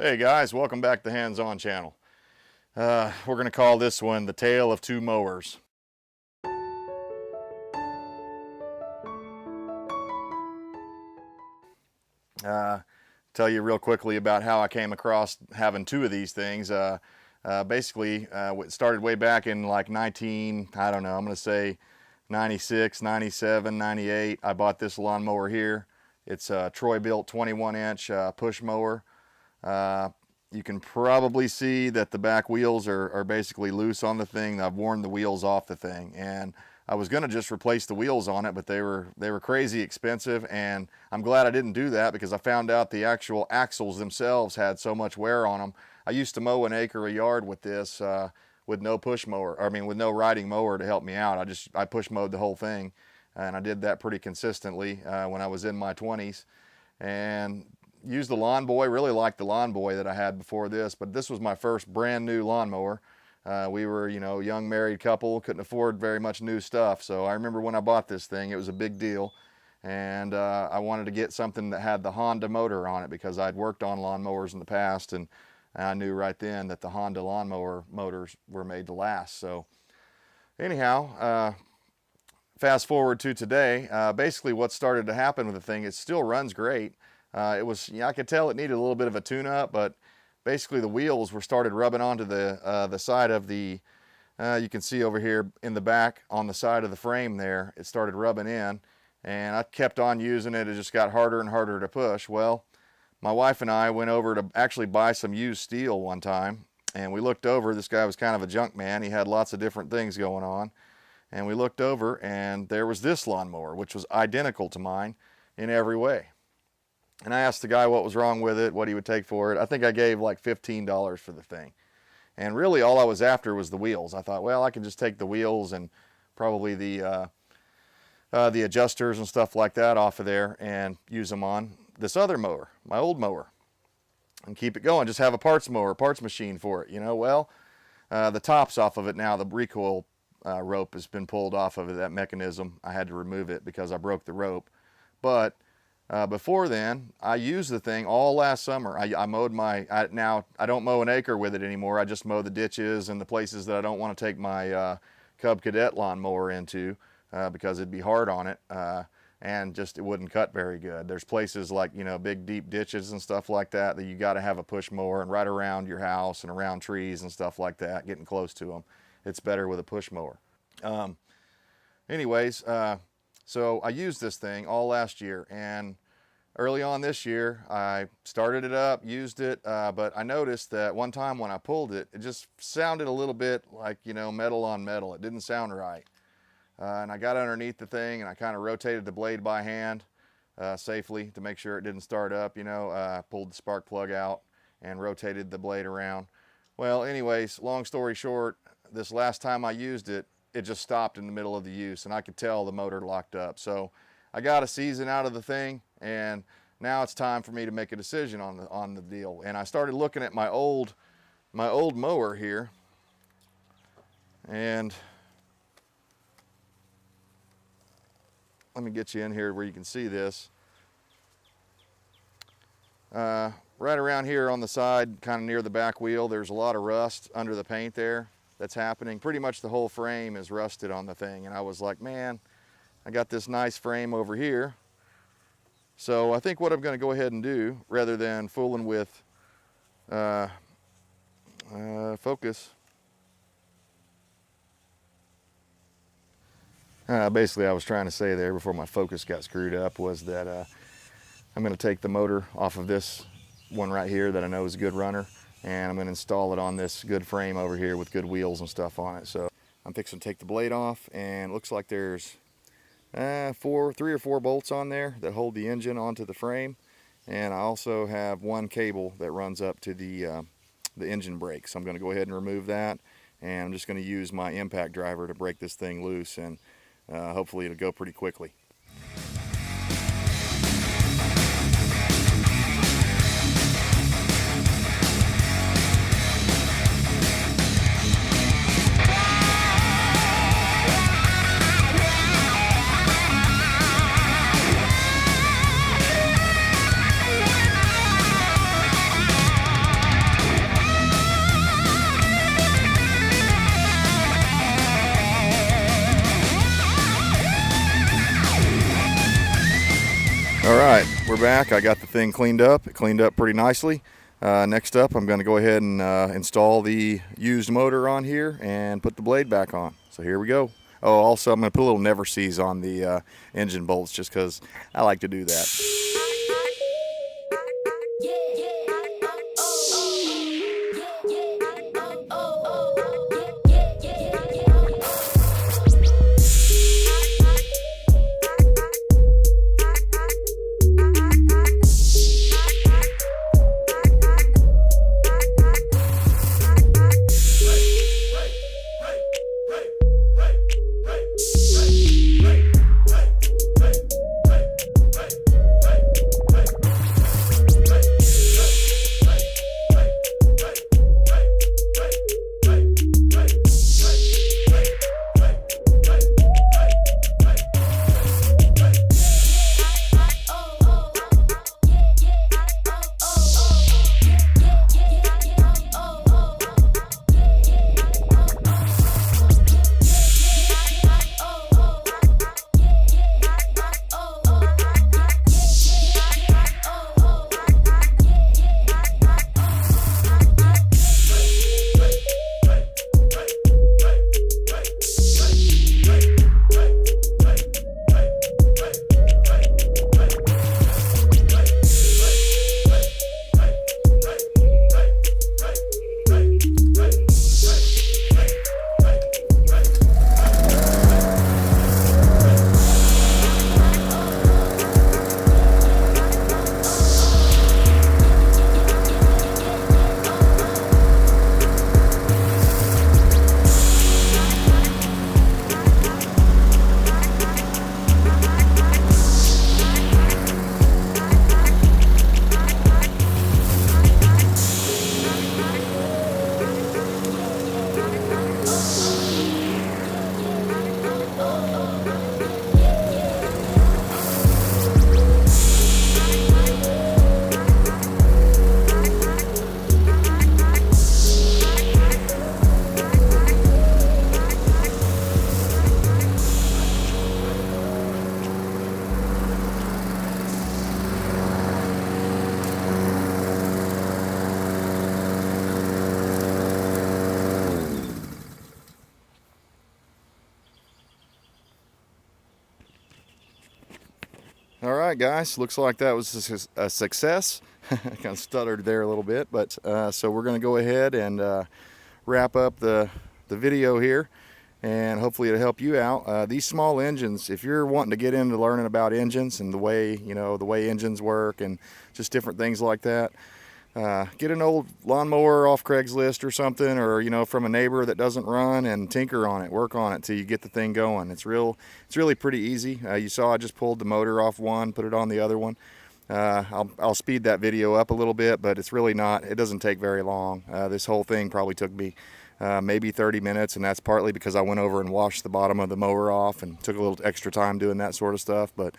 Hey guys, welcome back to the Hands On channel. We're going to call this one The Tale of Two Mowers. Tell you real quickly about how I came across having two of these things. Basically, it started way back in like I'm going to say 96, 97, 98. I bought this lawnmower here. It's a Troy-built 21-inch push mower. You can probably see that the back wheels are basically loose on the thing. I've worn the wheels off the thing, and I was going to just replace the wheels on it, but they were crazy expensive, and I'm glad I didn't do that because I found out the actual axles themselves had so much wear on them. I used to mow an acre a yard with this with no push mower, with no riding mower to help me out. I push mowed the whole thing, and I did that pretty consistently when I was in my 20s, and used the Lawn Boy. Really liked the Lawn Boy that I had before this, but this was my first brand new lawnmower. We were, young married couple, couldn't afford very much new stuff. So I remember when I bought this thing, it was a big deal. And I wanted to get something that had the Honda motor on it because I'd worked on lawnmowers in the past, and I knew right then that the Honda lawnmower motors were made to last. So anyhow, fast forward to today, basically what started to happen with the thing, it still runs great. I could tell it needed a little bit of a tune-up, but basically the wheels were started rubbing onto the side of the, you can see over here in the back on the side of the frame there, it started rubbing in, and I kept on using it. It just got harder and harder to push. Well, my wife and I went over to actually buy some used steel one time, and we looked over. This guy was kind of a junk man. He had lots of different things going on, and we looked over, and there was this lawnmower, which was identical to mine in every way. And I asked the guy what was wrong with it, what he would take for it. I think I gave like $15 for the thing. And really all I was after was the wheels. I thought, well, I can just take the wheels and probably the adjusters and stuff like that off of there and use them on this other mower, my old mower, and keep it going. Just have a parts machine for it, Well, the top's off of it now. The recoil rope has been pulled off of it, that mechanism. I had to remove it because I broke the rope. But before then, I used the thing all last summer. I mowed now I don't mow an acre with it anymore. I just mow the ditches and the places that I don't want to take my Cub Cadet lawnmower into because it'd be hard on it and just it wouldn't cut very good. There's places like, big deep ditches and stuff like that you got to have a push mower, and right around your house and around trees and stuff like that, getting close to them, it's better with a push mower. So I used this thing all last year, and early on this year, I started it up, used it, but I noticed that one time when I pulled it, it just sounded a little bit like, metal on metal. It didn't sound right. And I got underneath the thing, and I kind of rotated the blade by hand safely to make sure it didn't start up, pulled the spark plug out and rotated the blade around. Well, anyways, long story short, this last time I used it, it just stopped in the middle of the use, and I could tell the motor locked up. So I got a season out of the thing, and now it's time for me to make a decision on the deal. And I started looking at my old mower here, and let me get you in here where you can see this. Right around here on the side, kind of near the back wheel, there's a lot of rust under the paint there. That's happening. Pretty much the whole frame is rusted on the thing, and I was like, man, I got this nice frame over here. So I think what I'm going to go ahead and do, rather than fooling with focus, basically I was trying to say there before my focus got screwed up was that I'm going to take the motor off of this one right here that I know is a good runner, and I'm going to install it on this good frame over here with good wheels and stuff on it. So I'm fixing to take the blade off, and it looks like there's 3 or 4 bolts on there that hold the engine onto the frame, and I also have one cable that runs up to the engine brake. So I'm going to go ahead and remove that, and I'm just going to use my impact driver to break this thing loose, and hopefully it'll go pretty quickly. All right, we're back. I got the thing cleaned up. It cleaned up pretty nicely. Next up, I'm going to go ahead and install the used motor on here and put the blade back on. So here we go. Oh, also I'm going to put a little never seize on the engine bolts just because I like to do that. All right, guys, looks like that was a success. Kind of stuttered there a little bit, but so we're going to go ahead and wrap up the video here, and hopefully it'll help you out. These small engines, if you're wanting to get into learning about engines and the way engines work and just different things like that, get an old lawnmower off Craigslist or something, or from a neighbor that doesn't run, and tinker on it, work on it till you get the thing going. It's really pretty easy. You saw I just pulled the motor off one, put it on the other one. I'll speed that video up a little bit, but it's really not. It doesn't take very long. This whole thing probably took me maybe 30 minutes, and that's partly because I went over and washed the bottom of the mower off and took a little extra time doing that sort of stuff. But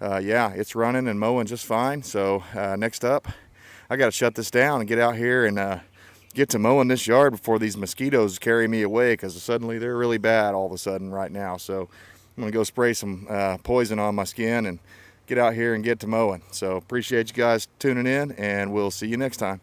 yeah, it's running and mowing just fine. So next up, I got to shut this down and get out here and get to mowing this yard before these mosquitoes carry me away, because suddenly they're really bad all of a sudden right now. So I'm going to go spray some poison on my skin and get out here and get to mowing. So appreciate you guys tuning in, and we'll see you next time.